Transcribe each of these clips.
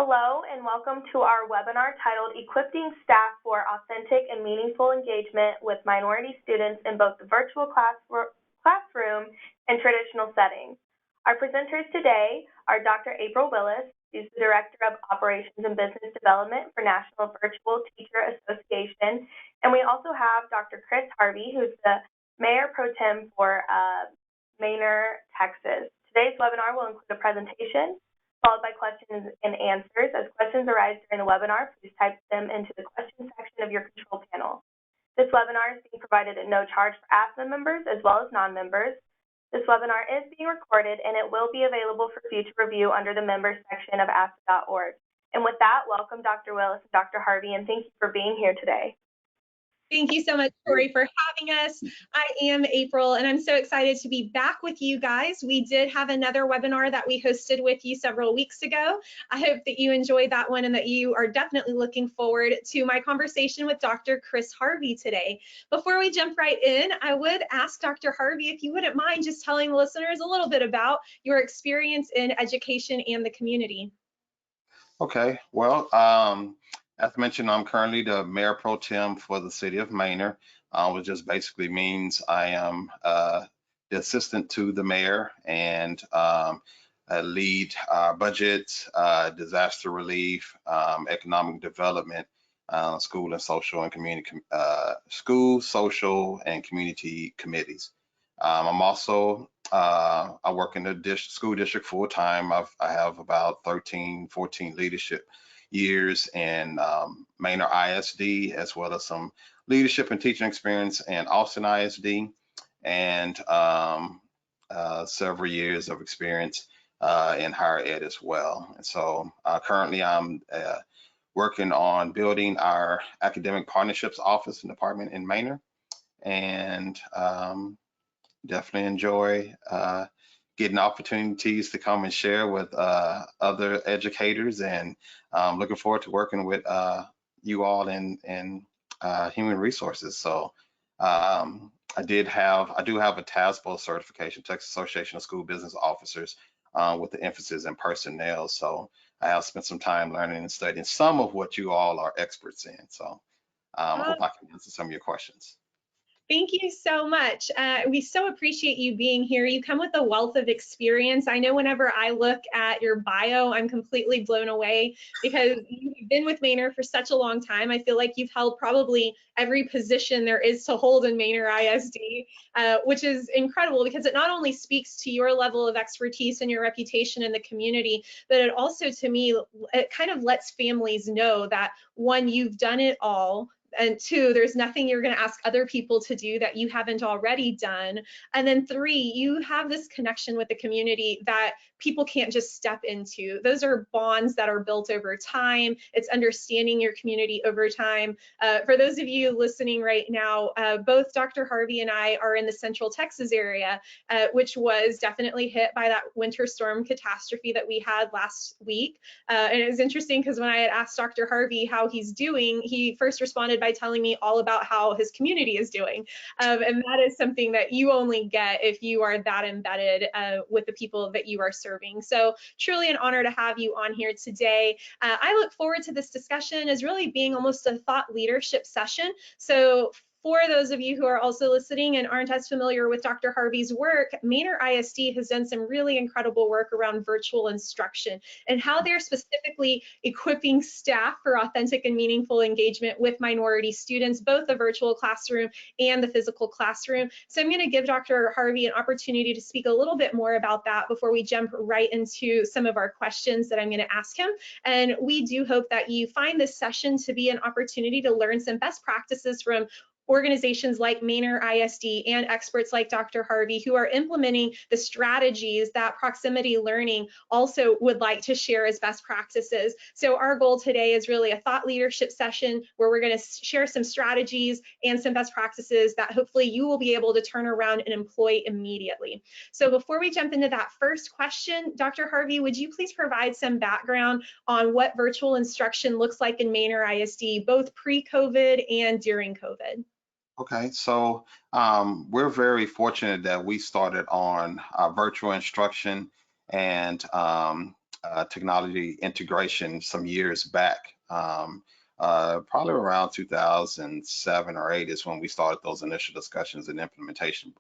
Hello and welcome to our webinar titled Equipping Staff for Authentic and Meaningful Engagement with Minority Students in both the virtual classroom and traditional settings. Our presenters today are Dr. April Willis, who's the Director of Operations and Business Development for National Virtual Teacher Association, and we also have Dr. Chris Harvey, who's the Mayor Pro Tem for Manor, Texas. Today's webinar will include a presentation followed by questions and answers. As questions arise during the webinar, please type them into the question section of your control panel. This webinar is being provided at no charge for ASMA members as well as non-members. This webinar is being recorded and it will be available for future review under the members section of ASMA.org. And with that, welcome Dr. Willis and Dr. Harvey, and thank you for being here today. Thank you so much, Tori, for having us. I am April, and I'm so excited to be back with you guys. We did have another webinar that we hosted with you several weeks ago. I hope that you enjoyed that one and that you are definitely looking forward to my conversation with Dr. Chris Harvey today. Before we jump right in, I would ask Dr. Harvey if you wouldn't mind just telling the listeners a little bit about your experience in education and the community. Okay, well, as mentioned, I'm currently the Mayor Pro Tem for the city of Manor, which just basically means I am the assistant to the mayor and lead budget, disaster relief, economic development, school, social, and community committees. I'm also I work in the school district full time. I have about 13, 14 leadership years in Manor ISD, as well as some leadership and teaching experience in Austin ISD, and several years of experience in higher ed as well. And so currently I'm working on building our academic partnerships office and department in Manor, and definitely enjoy getting opportunities to come and share with other educators, and looking forward to working with you all in human resources. So I do have a TASBO certification, Texas Association of School Business Officers, with the emphasis in personnel. So I have spent some time learning and studying some of what you all are experts in. So I hope I can answer some of your questions. Thank you so much. We so appreciate you being here. You come with a wealth of experience. I know whenever I look at your bio, I'm completely blown away because you've been with Manor for such a long time. I feel like you've held probably every position there is to hold in Manor ISD, which is incredible because it not only speaks to your level of expertise and your reputation in the community, but it also, to me, it kind of lets families know that, one, you've done it all, and two, there's nothing you're going to ask other people to do that you haven't already done. And then three, you have this connection with the community that people can't just step into. Those are bonds that are built over time. It's understanding your community over time. For those of you listening right now, both Dr. Harvey and I are in the Central Texas area, which was definitely hit by that winter storm catastrophe that we had last week. And it was interesting because when I had asked Dr. Harvey how he's doing, he first responded by telling me all about how his community is doing. And that is something that you only get if you are that embedded with the people that you are serving. So truly an honor to have you on here today. I look forward to this discussion as really being almost a thought leadership session. So for those of you who are also listening and aren't as familiar with Dr. Harvey's work, Manor ISD has done some really incredible work around virtual instruction and how they're specifically equipping staff for authentic and meaningful engagement with minority students, both the virtual classroom and the physical classroom. So I'm going to give Dr. Harvey an opportunity to speak a little bit more about that before we jump right into some of our questions that I'm going to ask him. And we do hope that you find this session to be an opportunity to learn some best practices from organizations like Manor ISD and experts like Dr. Harvey who are implementing the strategies that proximity learning also would like to share as best practices. So our goal today is really a thought leadership session where we're going to share some strategies and some best practices that hopefully you will be able to turn around and employ immediately. So before we jump into that first question, Dr. Harvey, would you please provide some background on what virtual instruction looks like in Manor ISD, both pre-COVID and during COVID? Okay, so we're very fortunate that we started on virtual instruction, and technology integration some years back. Probably around 2007 or 8 is when we started those initial discussions and implementation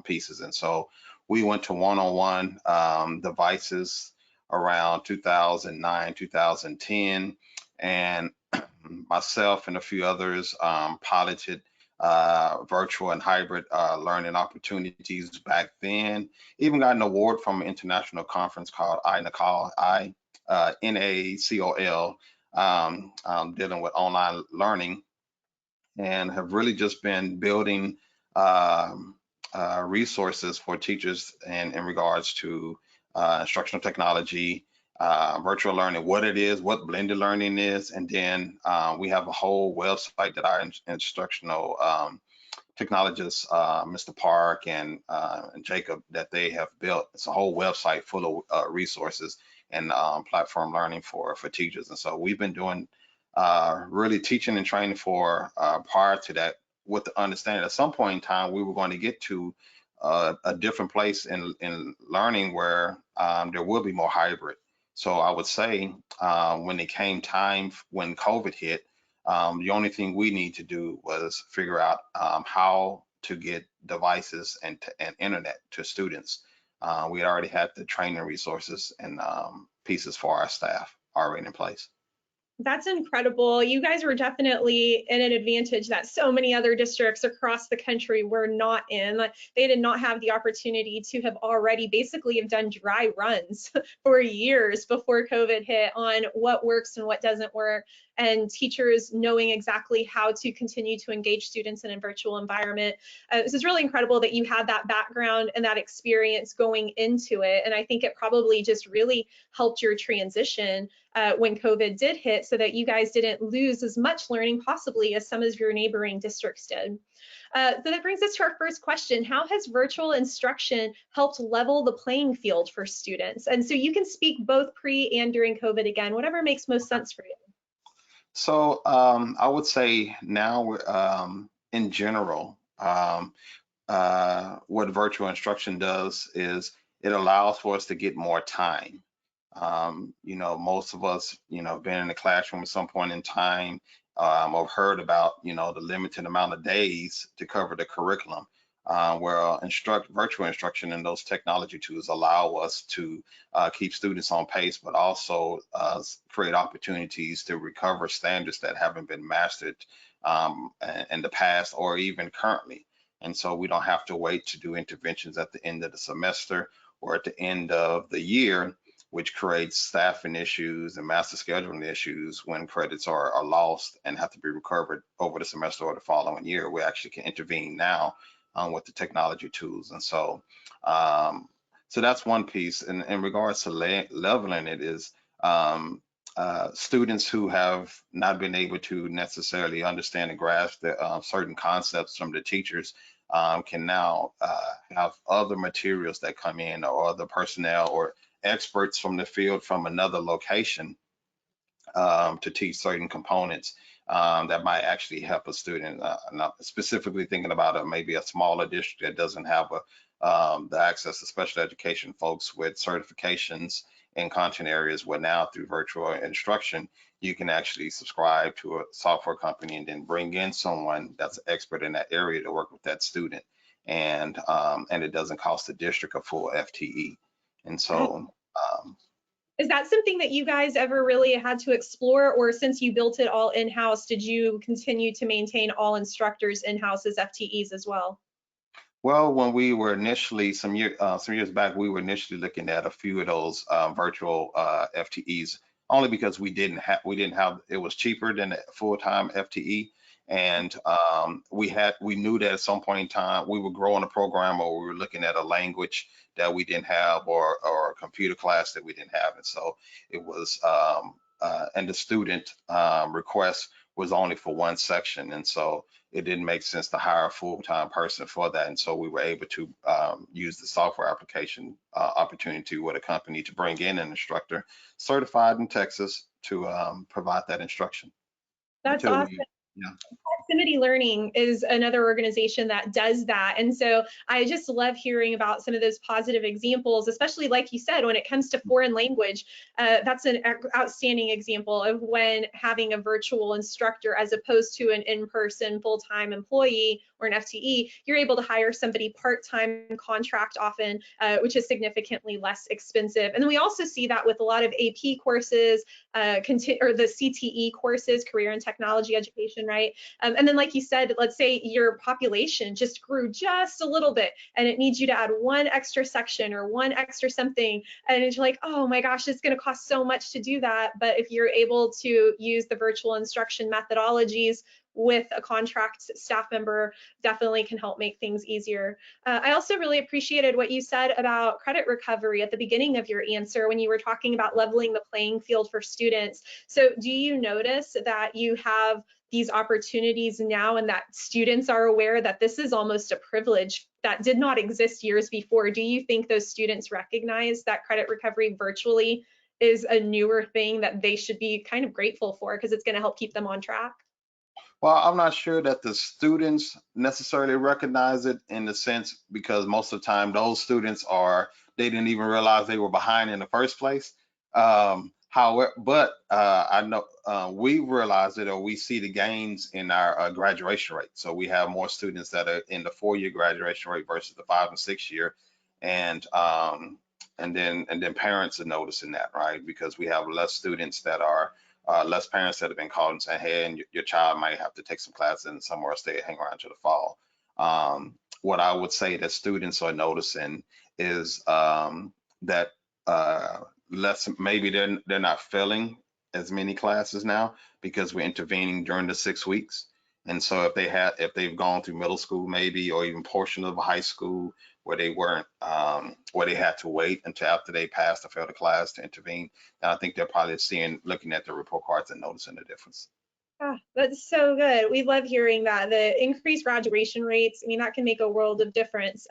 pieces. And so we went to one-on-one devices around 2009, 2010, and myself and a few others piloted virtual and hybrid learning opportunities back then. Even got an award from an international conference called NACOL, dealing with online learning, and have really just been building resources for teachers in regards to instructional technology, virtual learning, what it is, what blended learning is, and then we have a whole website that our instructional technologists, Mr. Park and Jacob, that they have built. It's a whole website full of resources and platform learning for teachers. And so we've been doing really teaching and training for prior to that, with the understanding at some point in time we were going to get to a different place in learning where there will be more hybrid. So I would say when it came time when COVID hit, the only thing we need to do was figure out how to get devices and internet to students. We already had the training resources and pieces for our staff already in place. That's incredible. You guys were definitely in an advantage that so many other districts across the country were not in. They did not have the opportunity to have already basically have done dry runs for years before COVID hit on what works and what doesn't work, and teachers knowing exactly how to continue to engage students in a virtual environment. This is really incredible that you had that background and that experience going into it. And I think it probably just really helped your transition when COVID did hit, so that you guys didn't lose as much learning possibly as some of your neighboring districts did. So that brings us to our first question. How has virtual instruction helped level the playing field for students? And so you can speak both pre and during COVID again, whatever makes most sense for you. So I would say now in general, what virtual instruction does is it allows for us to get more time. You know, most of us, you know, been in the classroom at some point in time, or heard about, you know, the limited amount of days to cover the curriculum, where virtual instruction and those technology tools allow us to keep students on pace, but also create opportunities to recover standards that haven't been mastered in the past or even currently. And so we don't have to wait to do interventions at the end of the semester or at the end of the year, which creates staffing issues and master scheduling issues when credits are lost and have to be recovered over the semester or the following year. We actually can intervene now with the technology tools. And so, so that's one piece. And in regards to leveling it is students who have not been able to necessarily understand and grasp the certain concepts from the teachers can now have other materials that come in, or other personnel or experts from the field from another location to teach certain components that might actually help a student. Not specifically thinking about maybe a smaller district that doesn't have the access to special education folks with certifications in content areas, where now through virtual instruction, you can actually subscribe to a software company and then bring in someone that's an expert in that area to work with that student. And it doesn't cost the district a full FTE. And so, is that something that you guys ever really had to explore, or since you built it all in-house, did you continue to maintain all instructors in-house as FTEs as well? Well, when we were initially some years back, we were initially looking at a few of those virtual FTEs, only because we didn't have it was cheaper than a full-time FTE. And we knew that at some point in time we were growing a program, or we were looking at a language that we didn't have, or a computer class that we didn't have. And so it was, and the student request was only for one section. And so it didn't make sense to hire a full-time person for that. And so we were able to use the software application opportunity with a company to bring in an instructor certified in Texas to provide that instruction. That's awesome. Yeah. Proximity Learning is another organization that does that. And so I just love hearing about some of those positive examples, especially like you said, when it comes to foreign language. That's an outstanding example of when having a virtual instructor as opposed to an in-person full-time employee or an FTE, you're able to hire somebody part-time contract often, which is significantly less expensive. And then we also see that with a lot of AP courses, or the CTE courses, career and technology education, right? And then like you said, let's say your population just grew just a little bit and it needs you to add one extra section or one extra something. And it's like, oh my gosh, it's going to cost so much to do that. But if you're able to use the virtual instruction methodologies with a contract staff member, definitely can help make things easier. I also really appreciated what you said about credit recovery at the beginning of your answer when you were talking about leveling the playing field for students. So do you notice that you have these opportunities now and that students are aware that this is almost a privilege that did not exist years before? Do you think those students recognize that credit recovery virtually is a newer thing that they should be kind of grateful for because it's going to help keep them on track? Well, I'm not sure that the students necessarily recognize it in the sense because most of the time those students they didn't even realize they were behind in the first place. However, but I know we realize it, or we see the gains in our graduation rate. So we have more students that are in the 4-year graduation rate versus the 5 and 6 year, and then parents are noticing that, right? Because we have less students that are less parents that have been called and saying, hey, and your child might have to take some classes in somewhere, stay, hang around to the fall. What I would say that students are noticing is that maybe they're not filling as many classes now because we're intervening during the 6 weeks. And so if they've gone through middle school maybe, or even portion of high school where they weren't, where they had to wait until after they passed or failed a class to intervene, and I think they're probably looking at the report cards and noticing the difference. Ah, that's so good. We love hearing that. The increased graduation rates, I mean, that can make a world of difference.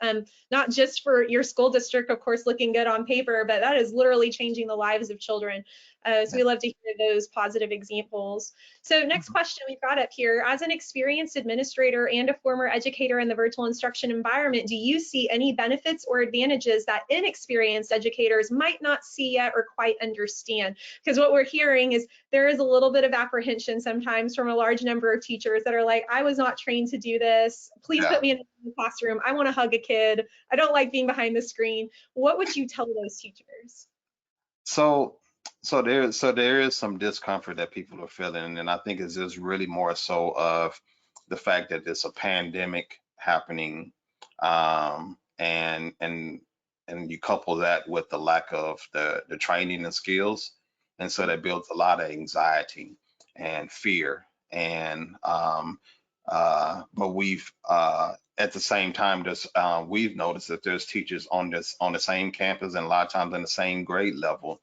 Not just for your school district, of course, looking good on paper, but that is literally changing the lives of children. So we love to hear those positive examples. So next question we've got up here, as an experienced administrator and a former educator in the virtual instruction environment, do you see any benefits or advantages that inexperienced educators might not see yet or quite understand? Because what we're hearing is there is a little bit of apprehension sometimes from a large number of teachers that are like, I was not trained to do this. Please put me in the classroom. I want to hug a kid. I don't like being behind the screen. What would you tell those teachers? So there is some discomfort that people are feeling, and I think it's just really more so of the fact that there's a pandemic happening, and you couple that with the lack of the training and skills, and so that builds a lot of anxiety and fear. And but we've at the same time, we've noticed that there's teachers on the same campus and a lot of times in the same grade level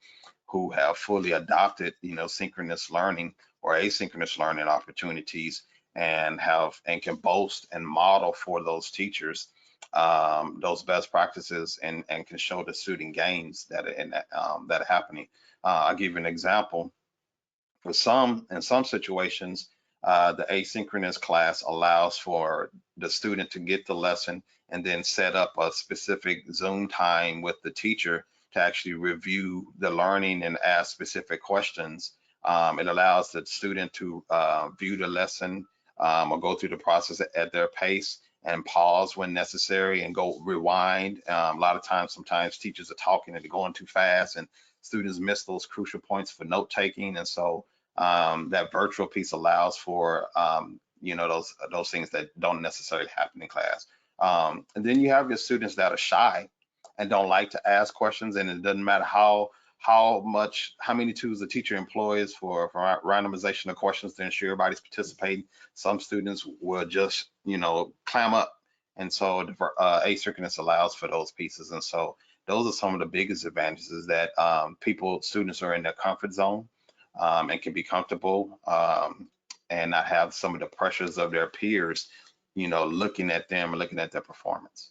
who have fully adopted, synchronous learning or asynchronous learning opportunities, and can boast and model for those teachers those best practices, and can show the student gains that are happening. I'll give you an example. In some situations, the asynchronous class allows for the student to get the lesson and then set up a specific Zoom time with the teacher to actually review the learning and ask specific questions. It allows the student to view the lesson or go through the process at their pace and pause when necessary and go rewind. A lot of times, sometimes teachers are talking and they're going too fast, and students miss those crucial points for note taking. And so that virtual piece allows for those things that don't necessarily happen in class. And then you have your students that are shy and don't like to ask questions, and it doesn't matter how many tools the teacher employs for randomization of questions to ensure everybody's participating. Some students will just clam up, and so the asynchronous allows for those pieces. And so those are some of the biggest advantages, that students are in their comfort zone and can be comfortable and not have some of the pressures of their peers looking at them and looking at their performance.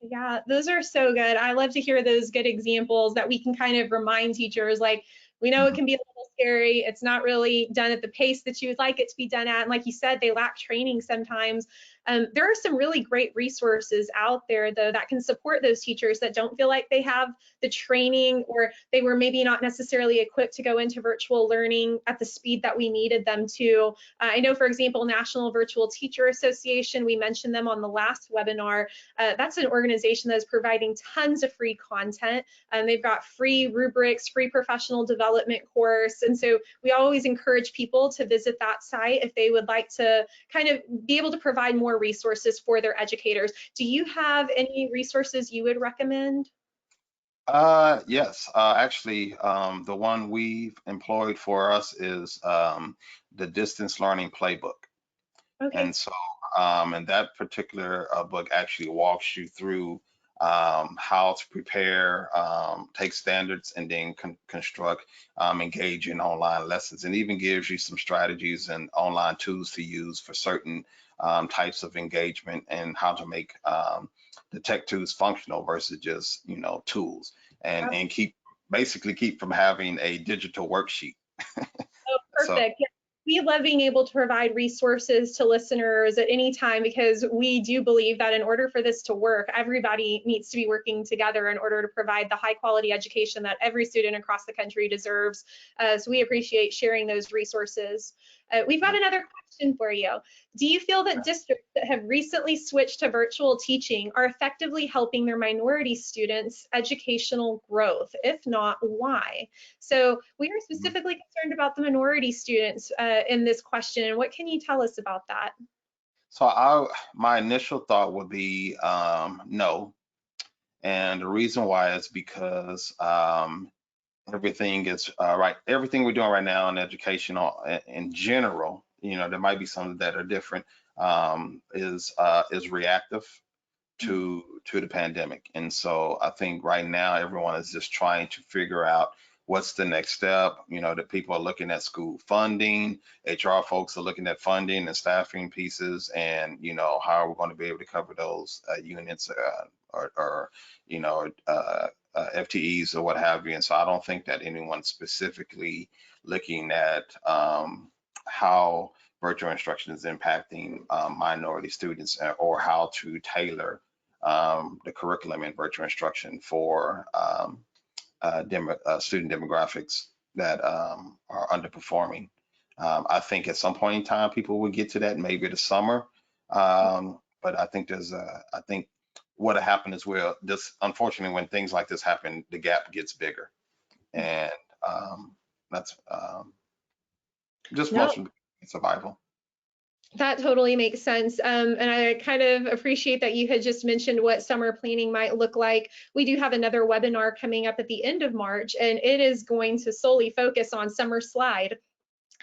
Yeah, those are so good. I love to hear those good examples that we can kind of remind teachers, like, we know it can be a little scary. It's not really done at the pace that you would like it to be done at. And like you said, they lack training sometimes. There are some really great resources out there, though, that can support those teachers that don't feel like they have the training, or they were maybe not necessarily equipped to go into virtual learning at the speed that we needed them to. I know, for example, National Virtual Teacher Association, we mentioned them on the last webinar. That's an organization that is providing tons of free content. They've got free rubrics, free professional development course. And so we always encourage people to visit that site if they would like to kind of be able to provide more resources for their educators. Do you have any resources you would recommend? Yes, actually, the one we've employed for us is the Distance Learning Playbook. Okay. And so, and that particular book actually walks you through how to prepare, take standards, and then construct engaging online lessons, and even gives you some strategies and online tools to use for certain types of engagement, and how to make the tech tools functional versus just, tools, and basically keep from having a digital worksheet. Oh, So, perfect. Yeah. We love being able to provide resources to listeners at any time, because we do believe that in order for this to work, everybody needs to be working together in order to provide the high quality education that every student across the country deserves. So we appreciate sharing those resources. We've got another question for you. Do you feel that districts that have recently switched to virtual teaching are effectively helping their minority students' educational growth? If not, why? So we are specifically concerned about the minority students in this question. What can you tell us about that? so my initial thought would be no, and the reason why is because everything is right. Everything we're doing right now in education in general, there might be some that are different, is reactive to the pandemic. And so I think right now everyone is just trying to figure out what's the next step. That people are looking at school funding, HR folks are looking at funding and staffing pieces, and how are we going to be able to cover those units or FTEs or what have you. And so I don't think that anyone's specifically looking at how virtual instruction is impacting minority students, or how to tailor the curriculum in virtual instruction for student demographics that are underperforming. I think at some point in time people will get to that, maybe this summer. But I think I think what happened is, well, this, unfortunately, when things like this happen, the gap gets bigger, and that's just No, most survival. that totally makes sense. And I kind of appreciate that you had just mentioned what summer planning might look like. We do have another webinar coming up at the end of March, and it is going to solely focus on summer slide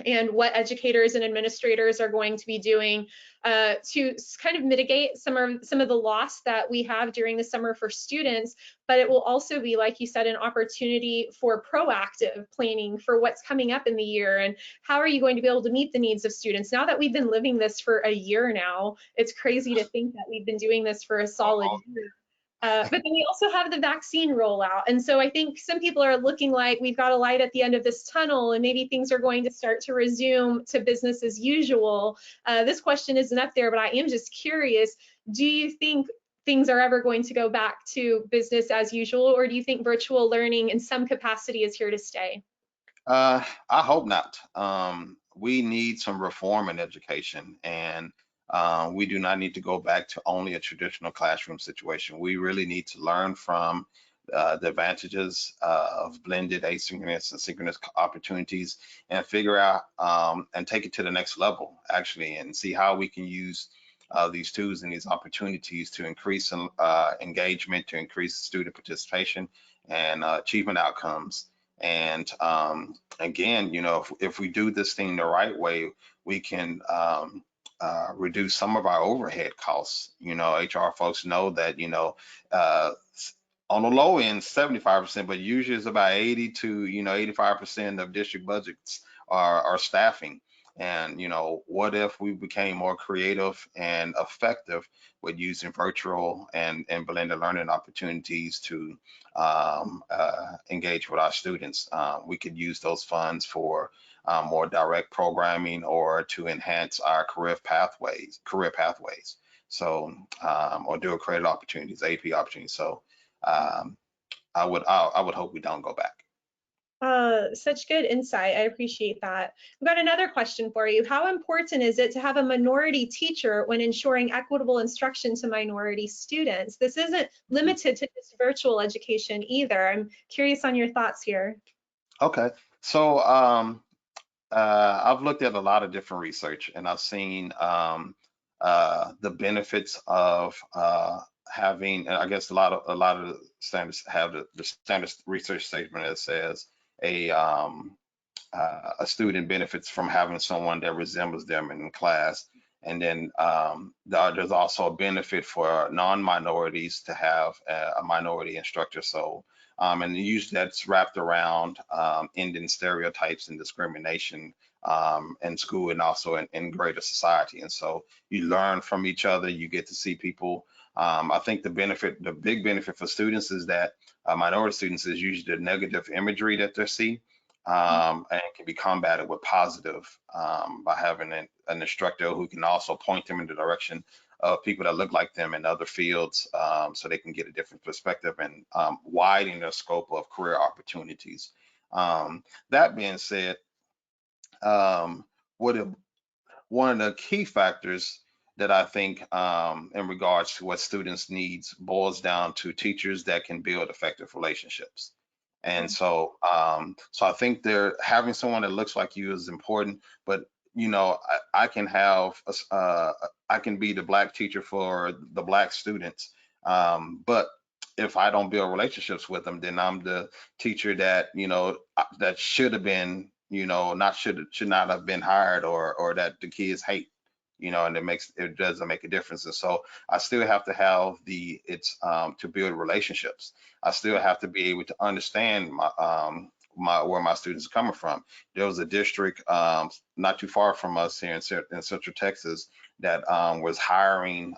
and what educators and administrators are going to be doing to kind of mitigate some of the loss that we have during the summer for students. But it will also be, like you said, an opportunity for proactive planning for what's coming up in the year, and how are you going to be able to meet the needs of students. Now that we've been living this for a year now, it's crazy to think that we've been doing this for a solid year. But then we also have the vaccine rollout. And so I think some people are looking like we've got a light at the end of this tunnel, and maybe things are going to start to resume to business as usual. This question isn't up there, but I am just curious, do you think things are ever going to go back to business as usual, or do you think virtual learning in some capacity is here to stay? I hope not. We need some reform in education, and we do not need to go back to only a traditional classroom situation. We really need to learn from the advantages of blended asynchronous and synchronous opportunities, and figure out and take it to the next level, actually, and see how we can use these tools and these opportunities to increase engagement, to increase student participation and achievement outcomes. And again, if we do this thing the right way, we can reduce some of our overhead costs. HR folks know that, uh, on the low end, 75%, but usually it's about 80 to 85% of district budgets are staffing. And, what if we became more creative and effective with using virtual and blended learning opportunities to engage with our students? We could use those funds for more direct programming or to enhance our career pathways. So, or dual credit opportunities, AP opportunities. So, I would hope we don't go back. Such good insight. I appreciate that. We've got another question for you. How important is it to have a minority teacher when ensuring equitable instruction to minority students? This isn't limited to just virtual education either. I'm curious on your thoughts here. Okay. So, I've looked at a lot of different research, and I've seen the benefits of having. I guess a lot of the standards have the standard research statement that says a student benefits from having someone that resembles them in class. And then there's also a benefit for non-minorities to have a minority instructor. So, and usually that's wrapped around ending stereotypes and discrimination in school and also in greater society. And so you learn from each other, you get to see people. I think the big benefit for students is that minority students is usually the negative imagery that they see. And can be combated with positive by having an instructor who can also point them in the direction of people that look like them in other fields, so they can get a different perspective and widen their scope of career opportunities. That being said, one of the key factors that I think in regards to what students needs boils down to teachers that can build effective relationships. And so, so I think having someone that looks like you is important. But I can be the Black teacher for the Black students, but if I don't build relationships with them, then I'm the teacher that that should have been, not should not have been hired, or that the kids hate. And it doesn't make a difference. And so I still have to have to build relationships. I still have to be able to understand where my students are coming from. There was a district not too far from us here in Central Texas that was hiring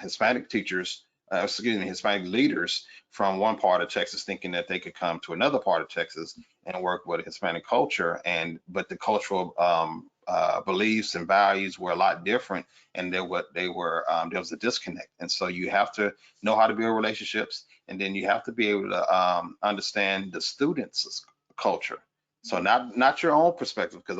Hispanic teachers, Hispanic leaders from one part of Texas, thinking that they could come to another part of Texas and work with Hispanic culture, but the cultural beliefs and values were a lot different, and there was a disconnect. And so you have to know how to build relationships, and then you have to be able to understand the students' culture. So not your own perspective, because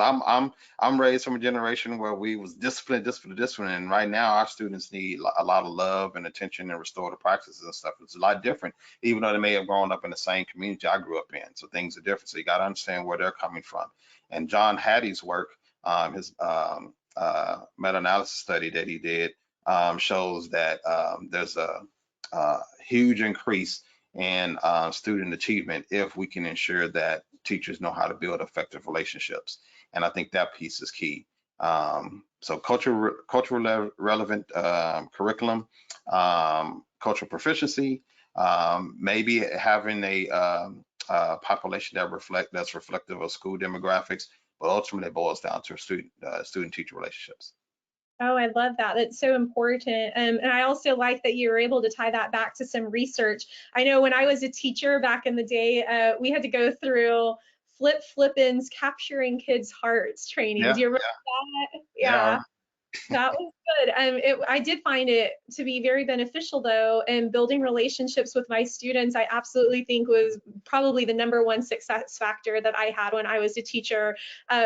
I'm raised from a generation where we was discipline, and right now our students need a lot of love and attention and restorative practices and stuff. It's a lot different, even though they may have grown up in the same community I grew up in. So things are different. So you got to understand where they're coming from. And John Hattie's work, his meta-analysis study that he did, shows that there's a huge increase in student achievement if we can ensure that teachers know how to build effective relationships. And I think that piece is key. So cultural relevant curriculum, cultural proficiency, maybe having a population that's reflective of school demographics, but ultimately it boils down to student-teacher relationships. Oh, I love that. That's so important. And I also like that you were able to tie that back to some research. I know when I was a teacher back in the day, we had to go through flippins, capturing kids' hearts trainings. Yeah, You remember that? yeah. That was good. I did find it to be very beneficial though, and building relationships with my students, I absolutely think was probably the #1 success factor that I had when I was a teacher.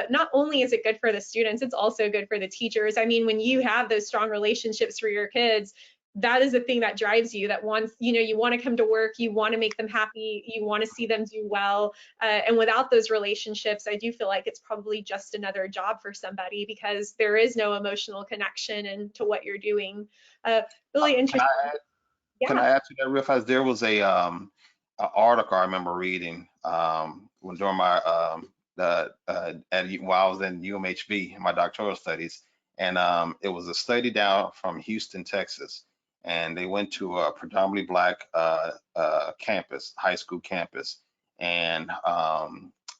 Not only is it good for the students, it's also good for the teachers. I mean, when you have those strong relationships for your kids, that is the thing that drives you, that once, you want to come to work, you want to make them happy, you want to see them do well. And without those relationships, I do feel like it's probably just another job for somebody, because there is no emotional connection into what you're doing. Really interesting. Can I add to that real fast? There was a article I remember reading when during my while I was in UMHB, my doctoral studies, and it was a study down from Houston, Texas, and they went to a predominantly Black campus, high school campus, and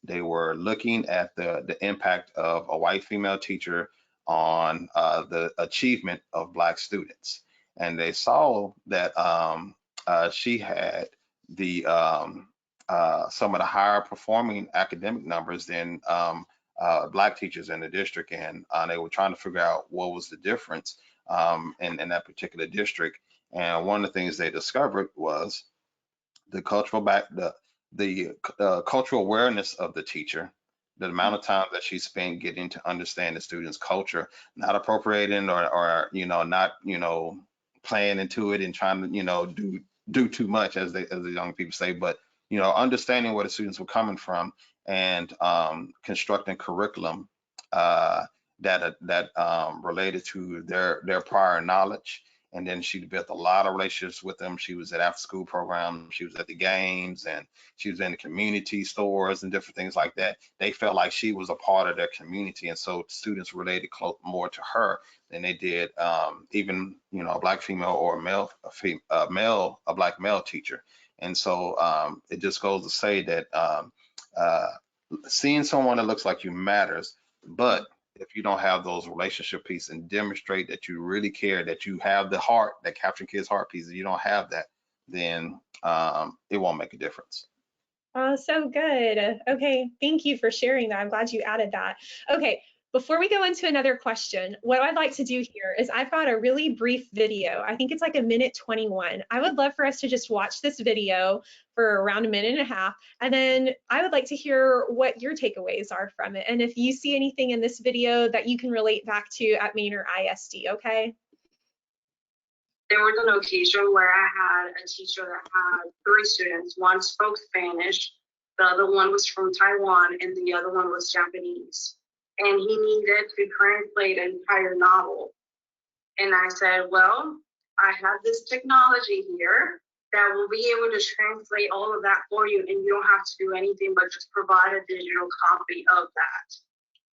They were looking at the impact of a white female teacher on the achievement of Black students. And they saw that she had the some of the higher performing academic numbers than Black teachers in the district. And they were trying to figure out what was the difference in that particular district. And one of the things they discovered was the cultural awareness of the teacher, the amount of time that she spent getting to understand the student's culture, not appropriating or not playing into it and trying to do too much, as the young people say, but understanding where the students were coming from and constructing curriculum that related to their prior knowledge. And then she built a lot of relationships with them. She was at after school programs, she was at the games, and she was in the community stores and different things like that. They felt like she was a part of their community. And so students related more to her than they did even, a Black female or a Black male teacher. And so it just goes to say that seeing someone that looks like you matters, but if you don't have those relationship pieces and demonstrate that you really care, that you have the heart, that capturing kids' heart piece, if you don't have that, then it won't make a difference. Oh, so good. Okay, thank you for sharing that. I'm glad you added that. Okay, before we go into another question, what I'd like to do here is I've got a really brief video. I think it's like 1:21. I would love for us to just watch this video for around 1.5 minutes, and then I would like to hear what your takeaways are from it. And if you see anything in this video that you can relate back to at Manor ISD, okay? There was an occasion where I had a teacher that had 3 students. One spoke Spanish, the other one was from Taiwan, and the other one was Japanese. And he needed to translate an entire novel. And I said, well, I have this technology here that will be able to translate all of that for you, and you don't have to do anything but just provide a digital copy of that.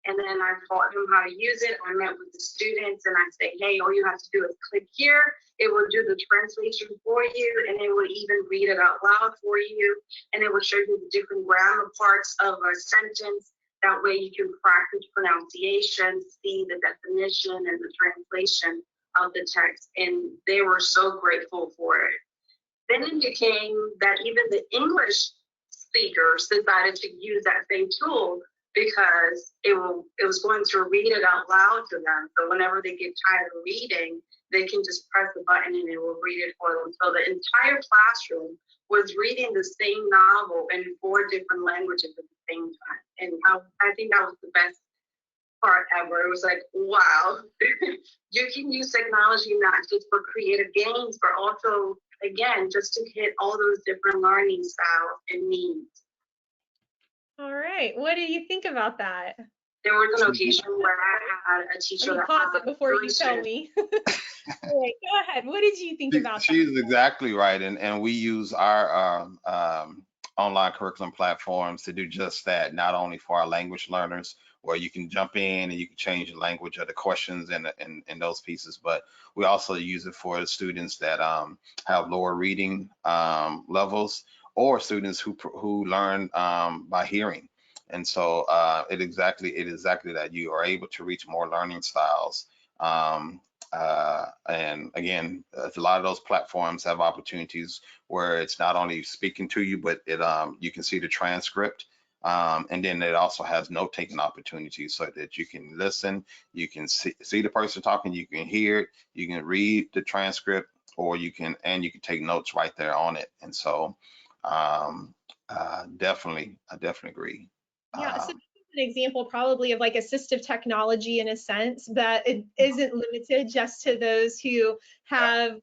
And then I taught him how to use it. I met with the students and I say, hey, all you have to do is click here. It will do the translation for you, and it will even read it out loud for you. And it will show you the different grammar parts of a sentence. That way you can practice pronunciation, see the definition and the translation of the text. And they were so grateful for it. Then it became that even the English speakers decided to use that same tool, because it was going to read it out loud to them. So whenever they get tired of reading, they can just press the button and it will read it for them. So the entire classroom was reading the same novel in 4 different languages at the same time. And I think that was the best part ever. It was like, wow, you can use technology not just for creative games, but also, again, just to hit all those different learning styles and needs. All right, what do you think about that? There was an occasion where I had a teacher that pause it before you tell me. All right, go ahead. What did you think about that? She's exactly right, and we use our online curriculum platforms to do just that. Not only for our language learners, where you can jump in and you can change the language of the questions and those pieces, but we also use it for the students that have lower reading levels, or students who learn by hearing. And so it is exactly that. You are able to reach more learning styles. And again, a lot of those platforms have opportunities where it's not only speaking to you, but you can see the transcript. And then it also has note-taking opportunities, so that you can listen, you can see the person talking, you can hear it, you can read the transcript, or you can take notes right there on it. And so I definitely agree. Yeah, so an example probably of like assistive technology in a sense, but it isn't limited just to those who have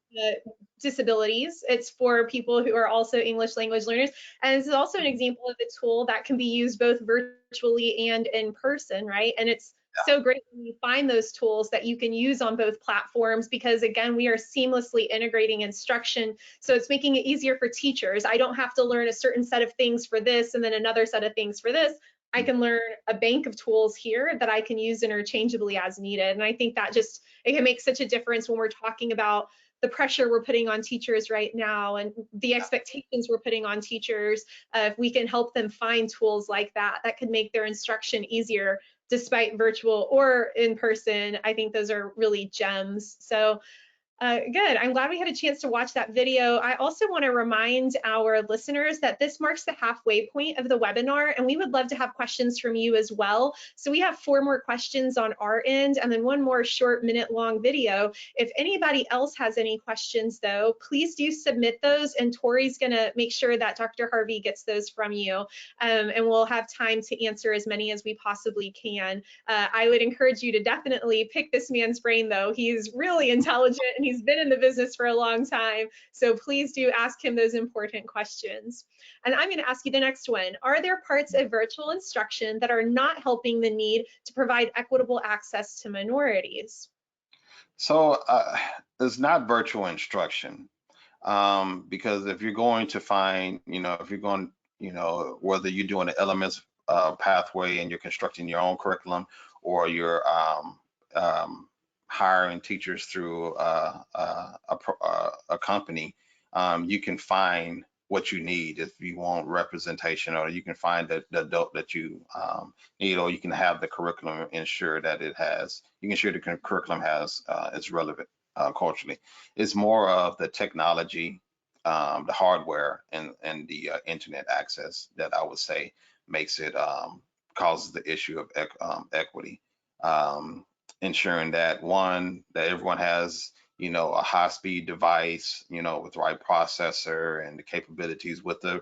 disabilities. It's for people who are also English language learners. And this is also an example of a tool that can be used both virtually and in person, right? And it's so great when you find those tools that you can use on both platforms, because again, we are seamlessly integrating instruction. So it's making it easier for teachers. I don't have to learn a certain set of things for this and then another set of things for this. I can learn a bank of tools here that I can use interchangeably as needed. And I think that it can make such a difference when we're talking about the pressure we're putting on teachers right now and the expectations we're putting on teachers, if we can help them find tools like that, that could make their instruction easier despite virtual or in person. I think those are really gems. So good. I'm glad we had a chance to watch that video. I also want to remind our listeners that this marks the halfway point of the webinar, and we would love to have questions from you as well. So we have 4 more questions on our end, and then 1 more short minute-long video. If anybody else has any questions, though, please do submit those, and Tori's going to make sure that Dr. Harvey gets those from you, and we'll have time to answer as many as we possibly can. I would encourage you to definitely pick this man's brain, though. He's really intelligent, and he's been in the business for a long time. So please do ask him those important questions. And I'm going to ask you the next one. Are there parts of virtual instruction that are not helping the need to provide equitable access to minorities? So it's not virtual instruction, because if you're going to find, if you're going, whether you're doing an elements pathway and you're constructing your own curriculum, or you're hiring teachers through a company, you can find what you need if you want representation, or you can find the adult that you need, or you can have the curriculum ensure that it has, you can ensure the curriculum has is relevant culturally. It's more of the technology, the hardware, and the internet access that I would say makes it causes the issue of equity. Ensuring that that everyone has, a high-speed device, with the right processor and the capabilities with a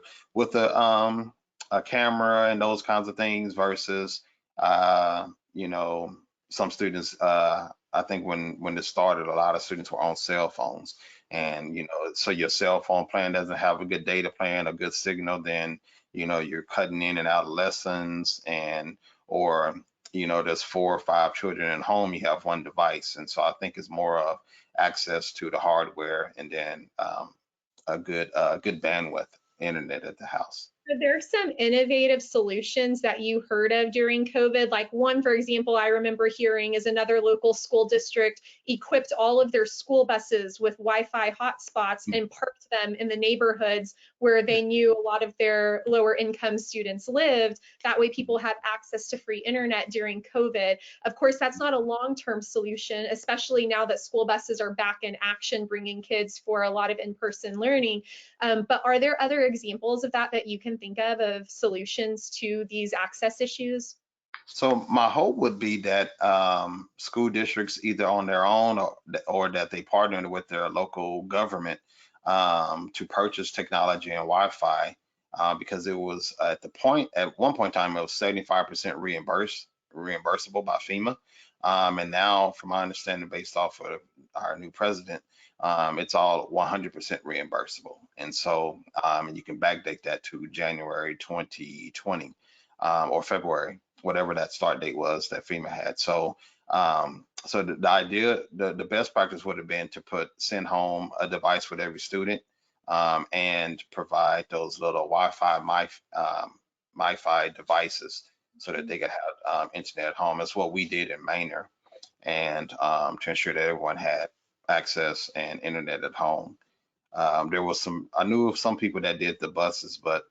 camera and those kinds of things, versus, some students, I think when this started, a lot of students were on cell phones, and, so your cell phone plan doesn't have a good data plan, a good signal, then, you're cutting in and out of lessons, or there's 4 or 5 children in home, you have 1 device. And so I think it's more of access to the hardware, and then a good bandwidth internet at the house. Are there some innovative solutions that you heard of during COVID? Like one, for example, I remember hearing is another local school district equipped all of their school buses with Wi-Fi hotspots and parked them in the neighborhoods where they knew a lot of their lower income students lived. That way people had access to free internet during COVID. Of course, that's not a long-term solution, especially now that school buses are back in action, bringing kids for a lot of in-person learning. But are there other examples of that you can think of solutions to these access issues? So my hope would be that school districts, either on their own, or that they partner with their local government to purchase technology and Wi-Fi, because it was at one point in time, it was 75% reimbursable by FEMA. And now, from my understanding, based off of our new president, it's all 100% reimbursable. And so you can backdate that to January 2020 or February, whatever that start date was that FEMA had. So the idea, the best practice would have been to send home a device with every student, and provide those little Wi-Fi MiFi devices so that they could have internet at home. That's what we did in Manor, and to ensure that everyone had access and internet at home. There was I knew of some people that did the buses, but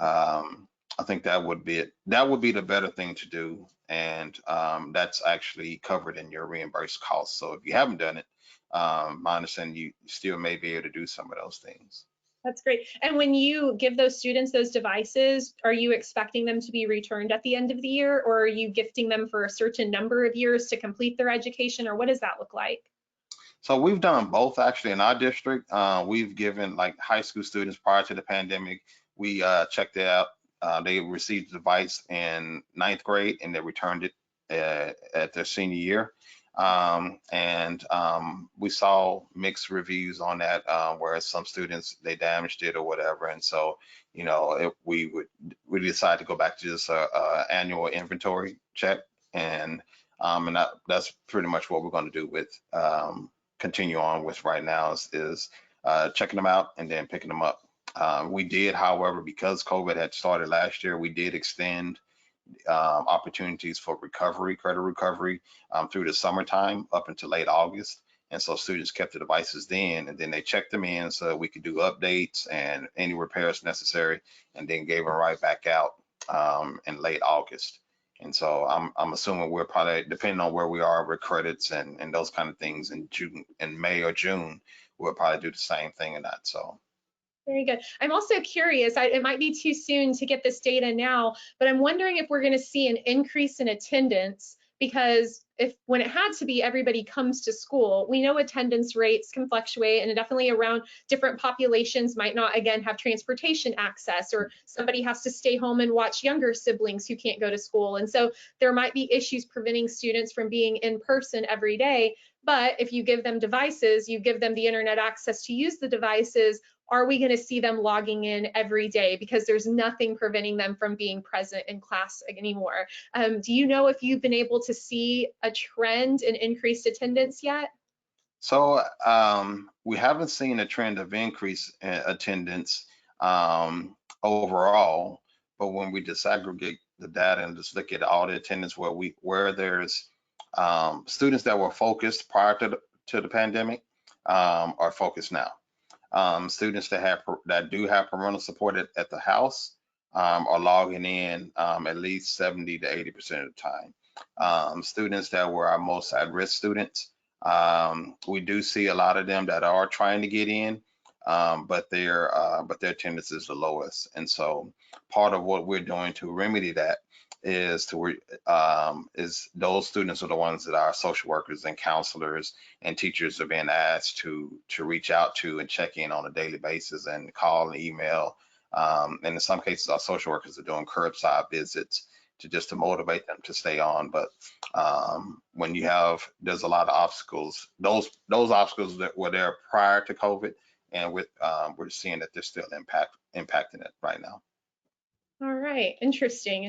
I think that would be the better thing to do, and that's actually covered in your reimbursed costs. So if you haven't done it, my understanding, you still may be able to do some of those things. That's great. And when you give those students those devices, are you expecting them to be returned at the end of the year, or are you gifting them for a certain number of years to complete their education, or what does that look like? So we've done both actually in our district. We've given, like, high school students prior to the pandemic, we checked it out. They received the device in 9th grade, and they returned it at their senior year. We saw mixed reviews on that, whereas some students, they damaged it or whatever. And so, we decided to go back to just a annual inventory check, and that's pretty much what we're going to do with continue on with right now is checking them out and then picking them up. We did, however, because COVID had started last year, we did extend opportunities for credit recovery through the summertime up until late August. And so students kept the devices then, and then they checked them in so we could do updates and any repairs necessary, and then gave them right back out in late August. And so I'm assuming we're probably, depending on where we are with credits and those kind of things in June, in May or June, we'll probably do the same thing in that. So. Very good. I'm also curious, it might be too soon to get this data now, but I'm wondering if we're going to see an increase in attendance, because when it had to be everybody comes to school, we know attendance rates can fluctuate, and definitely around different populations might not, again, have transportation access, or somebody has to stay home and watch younger siblings who can't go to school. And so there might be issues preventing students from being in person every day. But if you give them devices, you give them the internet access to use the devices, are we going to see them logging in every day? Because there's nothing preventing them from being present in class anymore. Do you know if you've been able to see a trend in increased attendance yet? So we haven't seen a trend of increase in attendance overall, but when we disaggregate the data and just look at all the attendance where there's students that were focused prior to the pandemic are focused now. Students that do have parental support at the house are logging in at least 70 to 80% of the time. Students that were our most at-risk students, we do see a lot of them that are trying to get in, but their attendance is the lowest. And so part of what we're doing to remedy that is those students are the ones that our social workers and counselors and teachers are being asked to reach out to and check in on a daily basis and call and email. And in some cases, our social workers are doing curbside visits to motivate them to stay on. But when there's a lot of obstacles, those obstacles that were there prior to COVID, and we're seeing that they're still impacting it right now. All right, interesting.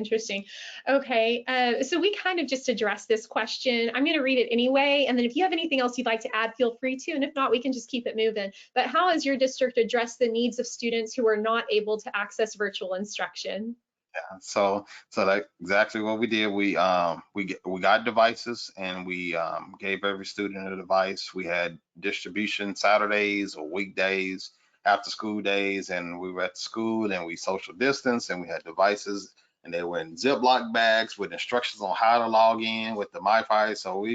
Okay, so we kind of just addressed this question. I'm going to read it anyway, and then if you have anything else you'd like to add, feel free to, and if not, we can just keep it moving. But how has your district addressed the needs of students who are not able to access virtual instruction? Yeah, so that's exactly what we did. We got devices, and we gave every student a device. We had distribution Saturdays or weekdays, after school days, and we were at the school and we social distance, and we had devices, and they were in Ziploc bags with instructions on how to log in with the MiFi. So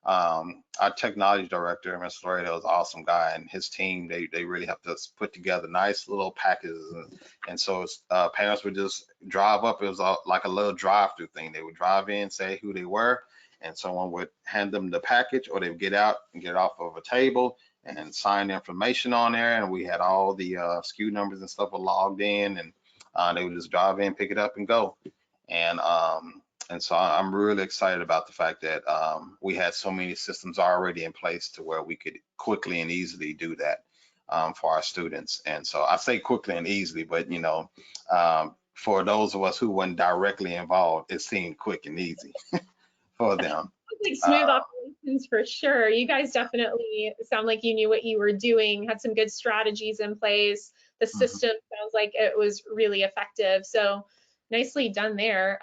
our technology director, Mr. Laredo, is an awesome guy, and his team, they really helped us put together nice little packages. And so parents would just drive up. It was like a little drive-through thing. They would drive in, say who they were, and someone would hand them the package, or they would get out and get off of a table and sign the information on there. And we had all the SKU numbers and stuff logged in, and they would just drive in, pick it up, and go. And so I'm really excited about the fact that we had so many systems already in place to where we could quickly and easily do that for our students. And so I say quickly and easily, but for those of us who weren't directly involved, it seemed quick and easy for them. Like smooth operations for sure. You guys definitely sound like you knew what you were doing, had some good strategies in place. The system sounds like it was really effective. So nicely done there.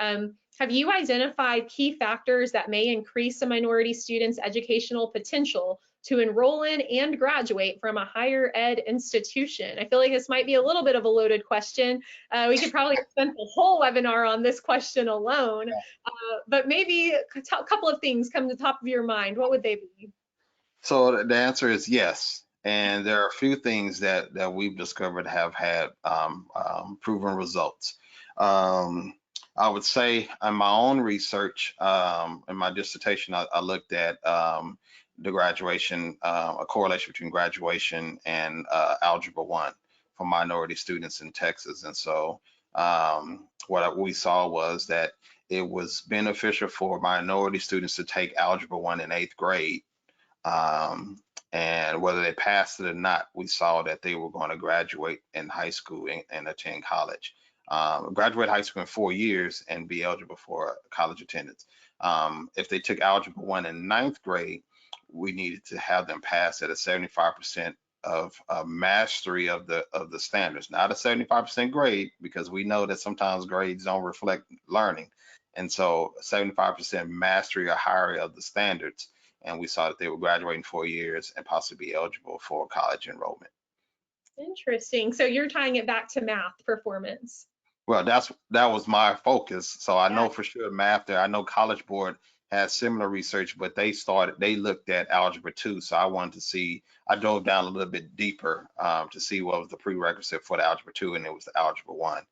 Have you identified key factors that may increase a minority student's educational potential to enroll in and graduate from a higher ed institution? I feel like this might be a little bit of a loaded question. We could probably spend the whole webinar on this question alone, but maybe a couple of things come to the top of your mind. What would they be? So the answer is yes. And there are a few things that we've discovered have had proven results. I would say in my own research, in my dissertation, I looked at the graduation, a correlation between graduation and Algebra 1 for minority students in Texas. And so what we saw was that it was beneficial for minority students to take Algebra 1 in 8th grade. And whether they passed it or not, we saw that they were going to graduate in high school and attend college. Graduate high school in 4 years and be eligible for college attendance. If they took Algebra 1 in 9th grade, we needed to have them pass at a 75% of mastery of the standards, not a 75% grade, because we know that sometimes grades don't reflect learning. And so 75% mastery or higher of the standards and we saw that they were graduating 4 years and possibly be eligible for college enrollment. Interesting. So you're tying it back to math performance. Well, that was my focus. So I Yeah. know for sure math there. I know College Board has similar research, but they looked at Algebra 2. So I wanted to see, I dove down a little bit deeper to see what was the prerequisite for the Algebra 2, and it was the Algebra 1.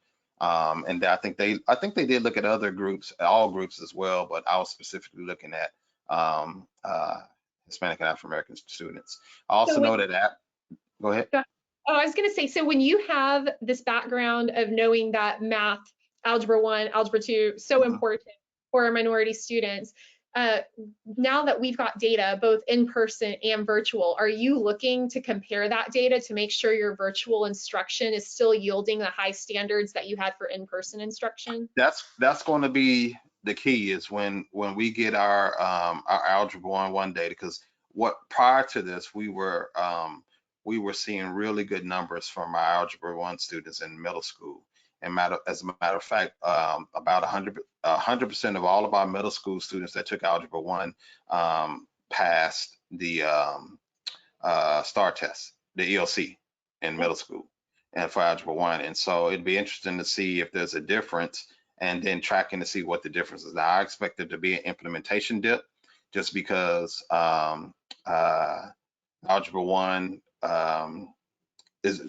And I think they did look at other groups, all groups as well, but I was specifically looking at Hispanic and African American students. I also know that, go ahead. Oh, I was going to say, so when you have this background of knowing that math, Algebra 1, Algebra 2, so important for our minority students, now that we've got data, both in person and virtual, are you looking to compare that data to make sure your virtual instruction is still yielding the high standards that you had for in-person instruction? That's going to be the key, is when we get our Algebra 1 data, because prior to this, we were seeing really good numbers from our Algebra 1 students in middle school. And as a matter of fact, about 100% of all of our middle school students that took Algebra 1 passed the STAR test, the ELC in middle school, and for Algebra 1. And so it'd be interesting to see if there's a difference, and then tracking to see what the difference is. Now, I expect there to be an implementation dip, just because Algebra 1 there's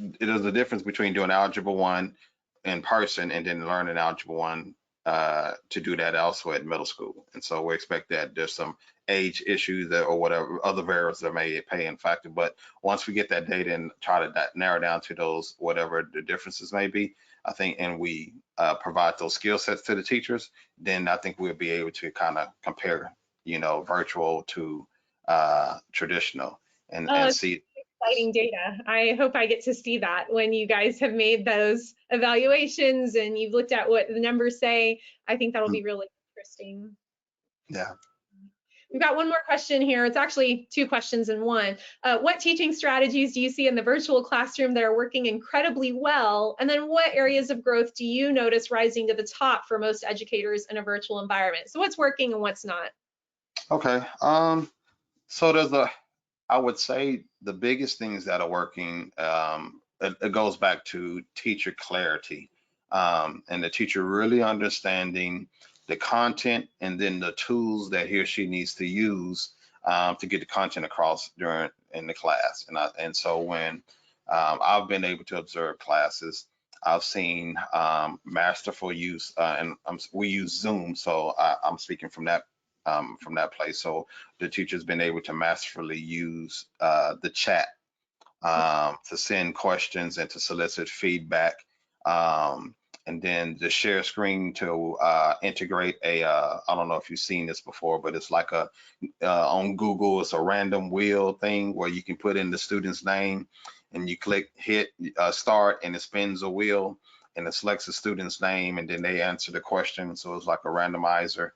a difference between doing Algebra 1 in person and then learning Algebra 1 to do that also at middle school. And so we expect that there's some age issues or whatever other variables that may play in factor. But once we get that data and try to narrow down to those, whatever the differences may be, I think, and we provide those skill sets to the teachers, then I think we'll be able to kind of compare, virtual to traditional and see. Exciting data. I hope I get to see that when you guys have made those evaluations and you've looked at what the numbers say. I think that'll be really interesting. Yeah. We've got one more question here. It's actually two questions in one. What teaching strategies do you see in the virtual classroom that are working incredibly well? And then what areas of growth do you notice rising to the top for most educators in a virtual environment? So what's working and what's not? Okay. So I would say the biggest things that are working, it goes back to teacher clarity, and the teacher really understanding the content and then the tools that he or she needs to use to get the content across in the class. And so when I've been able to observe classes, I've seen masterful use, and we use Zoom, so I'm speaking from that place. So the teacher's been able to masterfully use the chat to send questions and to solicit feedback, and then the share screen to integrate I don't know if you've seen this before, but it's like on Google, it's a random wheel thing where you can put in the student's name and you hit start, and it spins a wheel and it selects the student's name, and then they answer the question. So it's like a randomizer.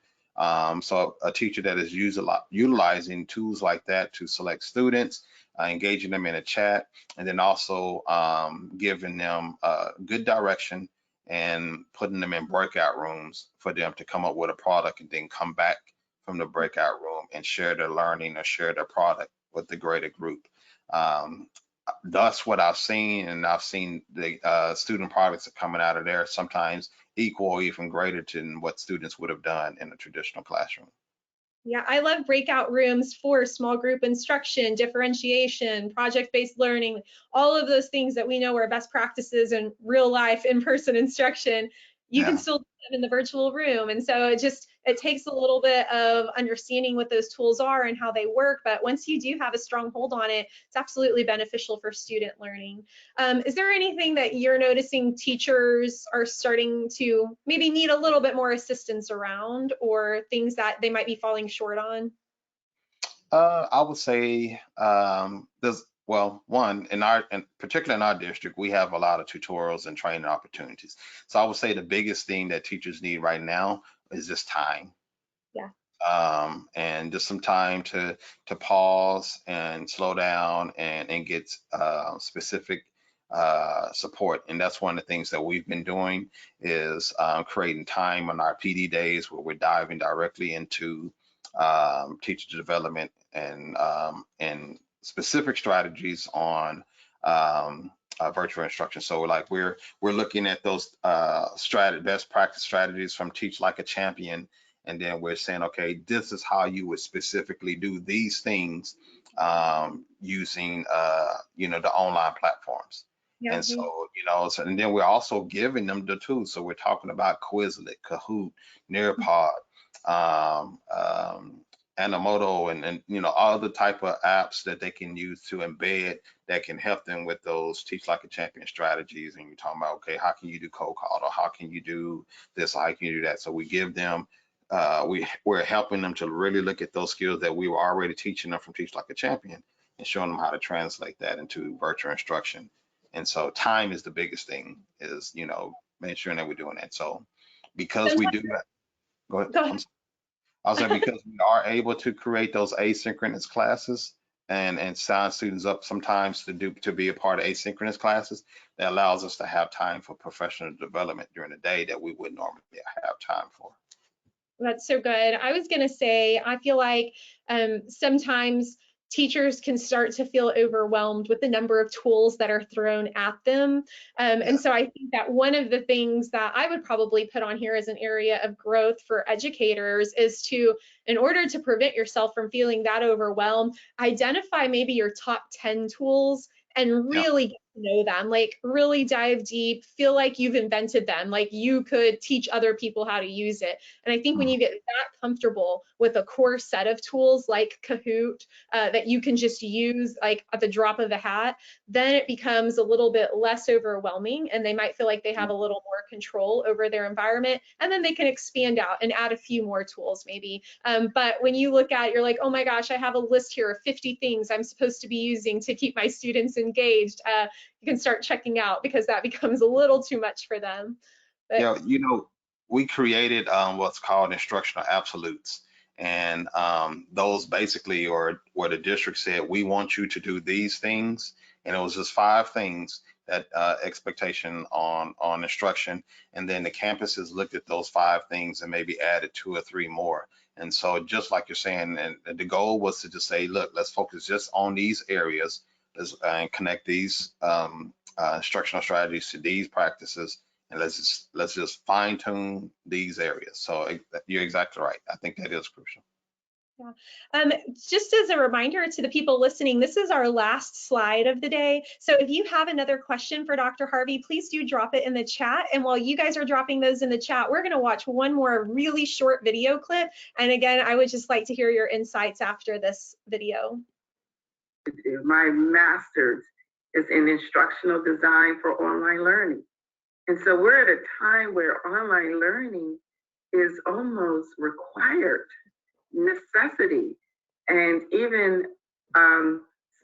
So a teacher that is utilizing tools like that to select students, engaging them in a chat, and then also giving them good direction and putting them in breakout rooms for them to come up with a product and then come back from the breakout room and share their learning or share their product with the greater group. That's what I've seen, and I've seen the student products that are coming out of there sometimes equal or even greater than what students would have done in a traditional classroom. Yeah, I love breakout rooms for small group instruction, differentiation, project-based learning, all of those things that we know are best practices in real life in-person instruction. You can still do them in the virtual room. And so it takes a little bit of understanding what those tools are and how they work. But once you do have a strong hold on it, it's absolutely beneficial for student learning. Is there anything that you're noticing teachers are starting to maybe need a little bit more assistance around, or things that they might be falling short on? I would say one, particularly in our district, we have a lot of tutorials and training opportunities. So I would say the biggest thing that teachers need right now is just time. Yeah. And just some time to pause and slow down and get specific support. And that's one of the things that we've been doing is creating time on our PD days where we're diving directly into teacher development and specific strategies on virtual instruction. So like we're looking at those best practice strategies from Teach Like a Champion, and then we're saying, okay, this is how you would specifically do these things using the online platforms. Yeah. And so, and then we're also giving them the tools. So we're talking about Quizlet, Kahoot, Nearpod, Animoto, and all the type of apps that they can use to embed that can help them with those Teach Like a Champion strategies. And you're talking about, okay, how can you do cold call, or how can you do this, or how can you do that? So we give them, we're helping them to really look at those skills that we were already teaching them from Teach Like a Champion and showing them how to translate that into virtual instruction. And so time is the biggest thing, is, making sure that we're doing that. So because we do that, go ahead. I was saying, because we are able to create those asynchronous classes and sign students up sometimes to be a part of asynchronous classes, that allows us to have time for professional development during the day that we wouldn't normally have time for. That's so good. I was going to say, I feel like sometimes teachers can start to feel overwhelmed with the number of tools that are thrown at them. And so I think that one of the things that I would probably put on here as an area of growth for educators is to, in order to prevent yourself from feeling that overwhelmed, identify maybe your top 10 tools and really get to know them, like really dive deep, feel like you've invented them, like you could teach other people how to use it. And I think when you get that comfortable with a core set of tools like Kahoot that you can just use like at the drop of a hat, then it becomes a little bit less overwhelming, and they might feel like they have a little more control over their environment, and then they can expand out and add a few more tools maybe. But when you look at, you're like, oh my gosh, I have a list here of 50 things I'm supposed to be using to keep my students engaged. You can start checking out, because that becomes a little too much for them. But, yeah, we created what's called Instructional Absolutes. And those basically are where the district said, we want you to do these things. And it was just 5 things that expectation on instruction. And then the campuses looked at those 5 things and maybe added 2 or 3 more. And so just like you're saying, and the goal was to just say, look, let's focus just on these areas and connect these instructional strategies to these practices. And let's just fine tune these areas. So you're exactly right. I think that is crucial. Yeah. Just as a reminder to the people listening, this is our last slide of the day. So if you have another question for Dr. Harvey, please do drop it in the chat. And while you guys are dropping those in the chat, we're going to watch one more really short video clip. And again, I would just like to hear your insights after this video. My master's is in instructional design for online learning. And so we're at a time where online learning is almost required, necessity. And even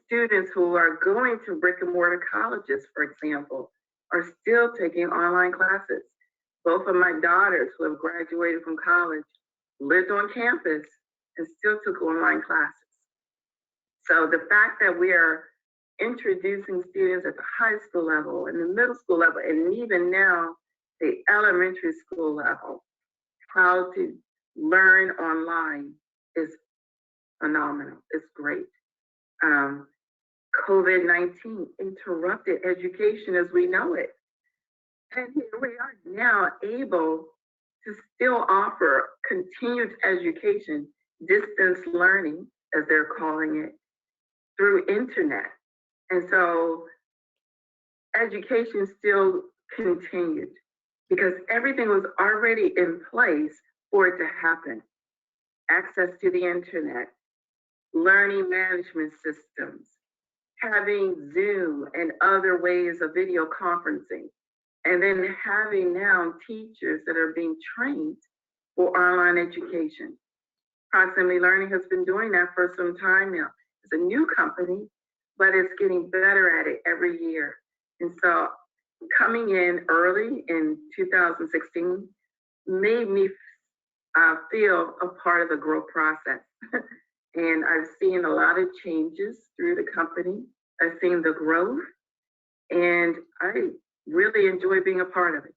students who are going to brick and mortar colleges, for example, are still taking online classes. Both of my daughters who have graduated from college lived on campus and still took online classes. So the fact that we are introducing students at the high school level and the middle school level, and even now the elementary school level, how to learn online is phenomenal. It's great. COVID-19 interrupted education as we know it. And here we are now able to still offer continued education, distance learning, as they're calling it, through internet. And so education still continued because everything was already in place for it to happen. Access to the internet, learning management systems, having Zoom and other ways of video conferencing, and then having now teachers that are being trained for online education. Proximity Learning has been doing that for some time now. It's a new company, but it's getting better at it every year. And so coming in early in 2016 made me feel a part of the growth process. And I've seen a lot of changes through the company. I've seen the growth, and I really enjoy being a part of it.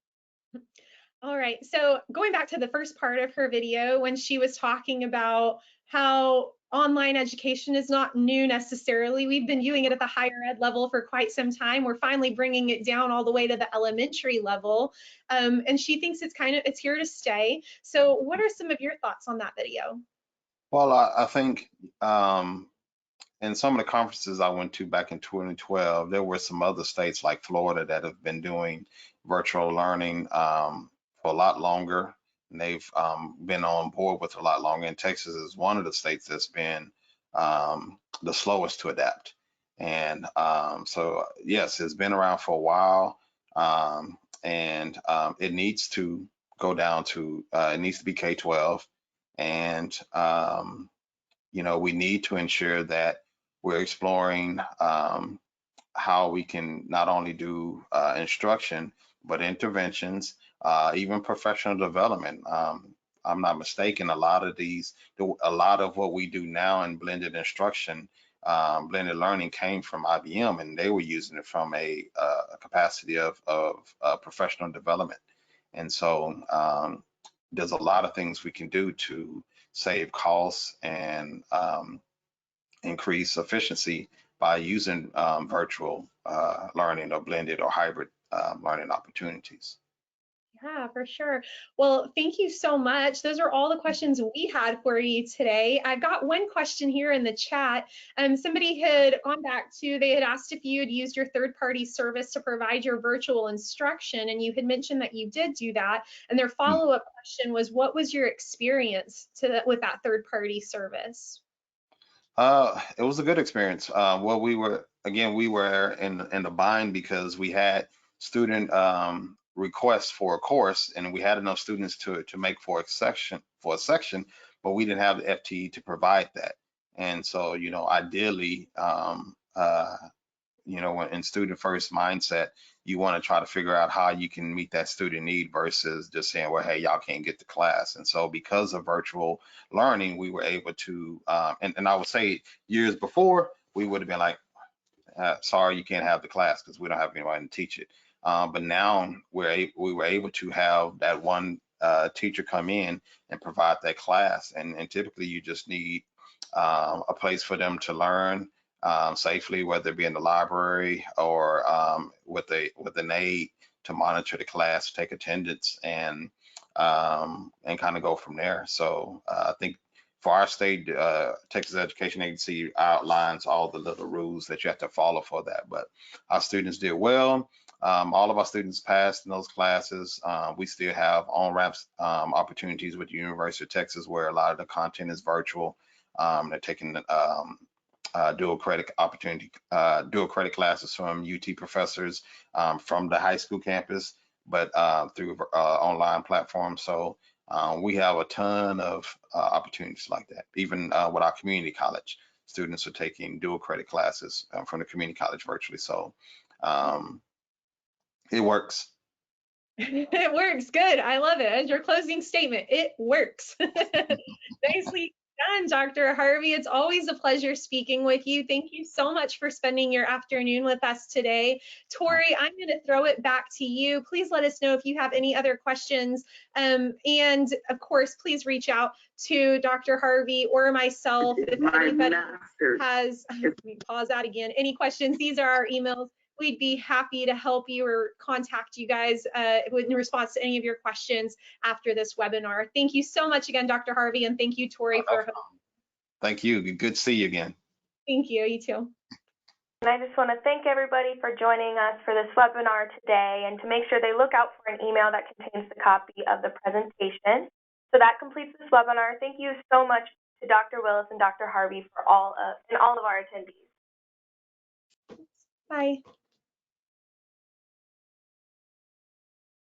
All right, so going back to the first part of her video when she was talking about how online education is not new necessarily. We've been doing it at the higher ed level for quite some time. We're finally bringing it down all the way to the elementary level. And she thinks it's here to stay. So what are some of your thoughts on that video? Well, I think in some of the conferences I went to back in 2012, there were some other states like Florida that have been doing virtual learning for a lot longer. And they've been on board with a lot longer. And Texas is one of the states that's been the slowest to adapt. And so, yes, it's been around for a while. And it needs to go down to, it needs to be K-12. And, we need to ensure that we're exploring how we can not only do instruction, but interventions, even professional development. I'm not mistaken, a lot of what we do now in blended instruction, blended learning came from IBM, and they were using it from a capacity of professional development. And so there's a lot of things we can do to save costs and increase efficiency by using virtual learning or blended or hybrid learning opportunities. Yeah, for sure. Well, thank you so much. Those are all the questions we had for you today. I've got one question here in the chat. Somebody had gone back to, they had asked if you had used your third-party service to provide your virtual instruction, and you had mentioned that you did do that. And their follow-up question was, what was your experience with that third-party service? It was a good experience. Well, we were in the bind because we had student requests for a course, and we had enough students to make for a section, but we didn't have the FTE to provide that. And so, ideally, when in student first mindset, you want to try to figure out how you can meet that student need versus just saying, well, hey, y'all can't get to class. And so because of virtual learning, we were able to, and I would say years before, we would have been like, sorry, you can't have the class because we don't have anybody to teach it. But now we were able to have that one teacher come in and provide that class. And typically you just need a place for them to learn safely, whether it be in the library or with an aide to monitor the class, take attendance, and kind of go from there. So I think for our state, Texas Education Agency outlines all the little rules that you have to follow for that. But our students did well. All of our students passed in those classes. We still have on-ramps opportunities with the University of Texas where a lot of the content is virtual. They're taking dual credit classes from UT professors from the high school campus, but through online platforms. So we have a ton of opportunities like that. Even with our community college, students are taking dual credit classes from the community college virtually. So it works. It works. Good. I love it. As your closing statement, it works. Nicely done, Dr. Harvey. It's always a pleasure speaking with you. Thank you so much for spending your afternoon with us today. Tori, I'm going to throw it back to you. Please let us know if you have any other questions. And of course, please reach out to Dr. Harvey or myself if anybody has, let me pause that again, any questions. These are our emails. We'd be happy to help you or contact you guys in response to any of your questions after this webinar. Thank you so much again, Dr. Harvey, and thank you, Tori, for hosting. Thank you. Good to see you again. Thank you. You too. And I just want to thank everybody for joining us for this webinar today, and to make sure they look out for an email that contains the copy of the presentation. So that completes this webinar. Thank you so much to Dr. Willis and Dr. Harvey for all of our attendees. Bye.